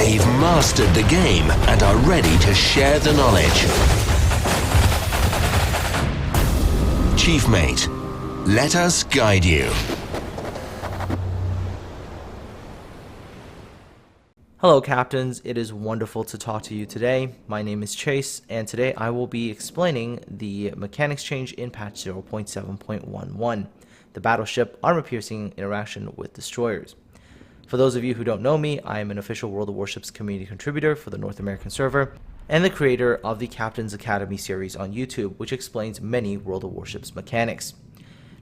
They've mastered the game and are ready to share the knowledge. Chiefmate, let us guide you. Hello Captains, it is wonderful to talk to you today. My name is Chase, and today I will be explaining the mechanics change in patch 0.7.11, the Battleship armor-piercing interaction with destroyers. For those of you who don't know me, I am an official World of Warships community contributor for the North American server, and the creator of the Captain's Academy series on YouTube, which explains many World of Warships mechanics.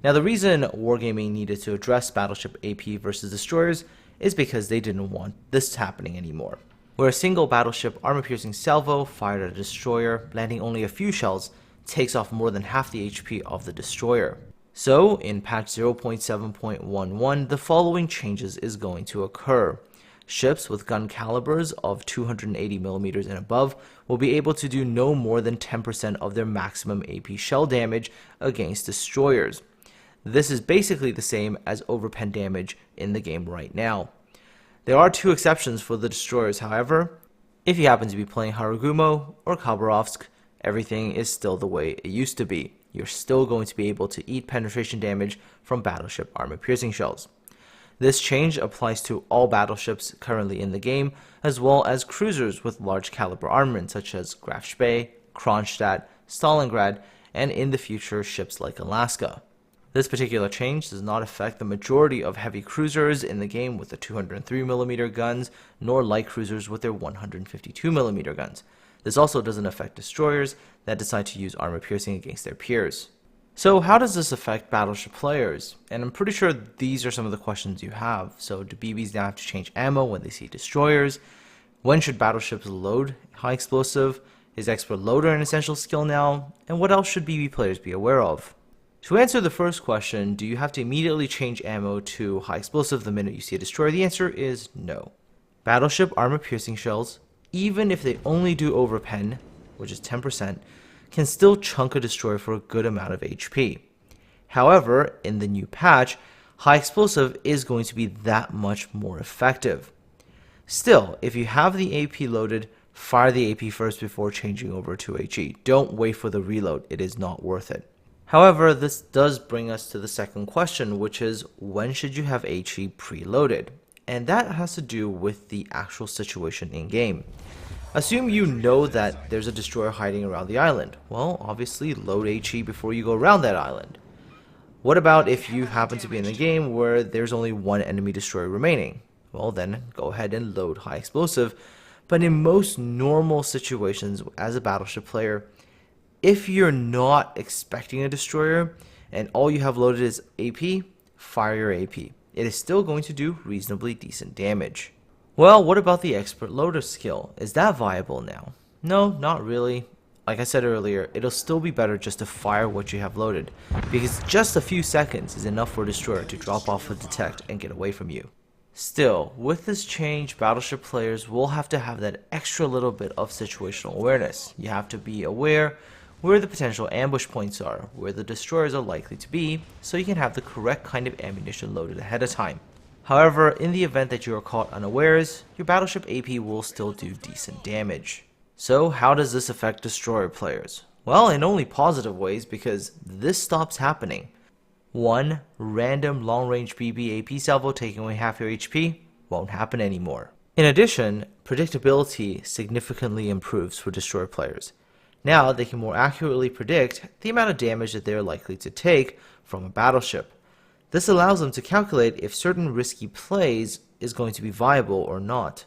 Now, the reason Wargaming needed to address Battleship AP versus destroyers is because they didn't want this happening anymore, where a single battleship armor-piercing salvo fired at a destroyer, landing only a few shells, takes off more than half the HP of the destroyer. So, in patch 0.7.11, the following changes is going to occur. Ships with gun calibers of 280mm and above will be able to do no more than 10% of their maximum AP shell damage against destroyers. This is basically the same as overpen damage in the game right now. There are two exceptions for the destroyers, however. If you happen to be playing Harugumo or Khabarovsk, everything is still the way it used to be. You're still going to be able to eat penetration damage from battleship armor-piercing shells. This change applies to all battleships currently in the game, as well as cruisers with large caliber armament such as Graf Spee, Kronstadt, Stalingrad, and in the future ships like Alaska. This particular change does not affect the majority of heavy cruisers in the game with the 203mm guns, nor light cruisers with their 152mm guns. This also doesn't affect destroyers that decide to use armor piercing against their peers. So how does this affect battleship players? And I'm pretty sure these are some of the questions you have. So do BBs now have to change ammo when they see destroyers? When should battleships load high explosive? Is expert loader an essential skill now? And what else should BB players be aware of? To answer the first question, do you have to immediately change ammo to high explosive the minute you see a destroyer? The answer is no. Battleship armor-piercing shells, even if they only do overpen, which is 10%, can still chunk a destroyer for a good amount of HP. However, in the new patch, high explosive is going to be that much more effective. Still, if you have the AP loaded, fire the AP first before changing over to HE. Don't wait for the reload, it is not worth it. However, this does bring us to the second question, which is when should you have HE preloaded? And that has to do with the actual situation in game. Assume you know that there's a destroyer hiding around the island. Well, obviously load HE before you go around that island. What about if you happen to be in a game where there's only one enemy destroyer remaining? Well, then go ahead and load high explosive. But in most normal situations as a battleship player, if you're not expecting a destroyer and all you have loaded is AP, fire your AP. It is still going to do reasonably decent damage. Well, what about the expert loader skill? Is that viable now? No, not really. Like I said earlier, it'll still be better just to fire what you have loaded, because just a few seconds is enough for a destroyer to drop off a detect and get away from you. Still, with this change, battleship players will have to have that extra little bit of situational awareness. You have to be aware where the potential ambush points are, where the destroyers are likely to be, so you can have the correct kind of ammunition loaded ahead of time. However, in the event that you are caught unawares, your battleship AP will still do decent damage. So how does this affect destroyer players? Well, in only positive ways, because this stops happening. 1. Random long-range BB AP salvo taking away half your HP won't happen anymore. In addition, predictability significantly improves for destroyer players. Now they can more accurately predict the amount of damage that they are likely to take from a battleship. This allows them to calculate if certain risky plays is going to be viable or not.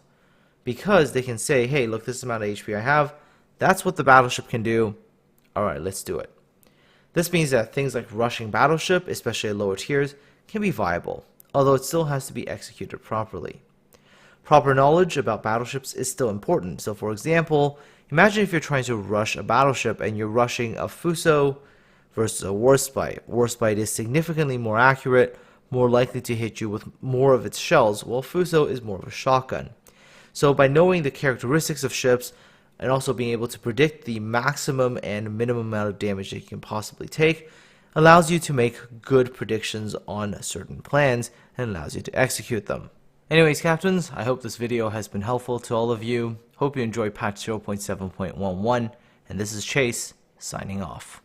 Because they can say, hey, look, this amount of HP I have, that's what the battleship can do. Alright, let's do it. This means that things like rushing battleship, especially at lower tiers, can be viable, although it still has to be executed properly. Proper knowledge about battleships is still important. So for example, imagine if you're trying to rush a battleship and you're rushing a Fuso versus a Warspite. Warspite is significantly more accurate, more likely to hit you with more of its shells, while Fuso is more of a shotgun. So by knowing the characteristics of ships and also being able to predict the maximum and minimum amount of damage that you can possibly take, allows you to make good predictions on certain plans and allows you to execute them. Anyways, captains, I hope this video has been helpful to all of you. Hope you enjoy patch 0.7.11, and this is Chase, signing off.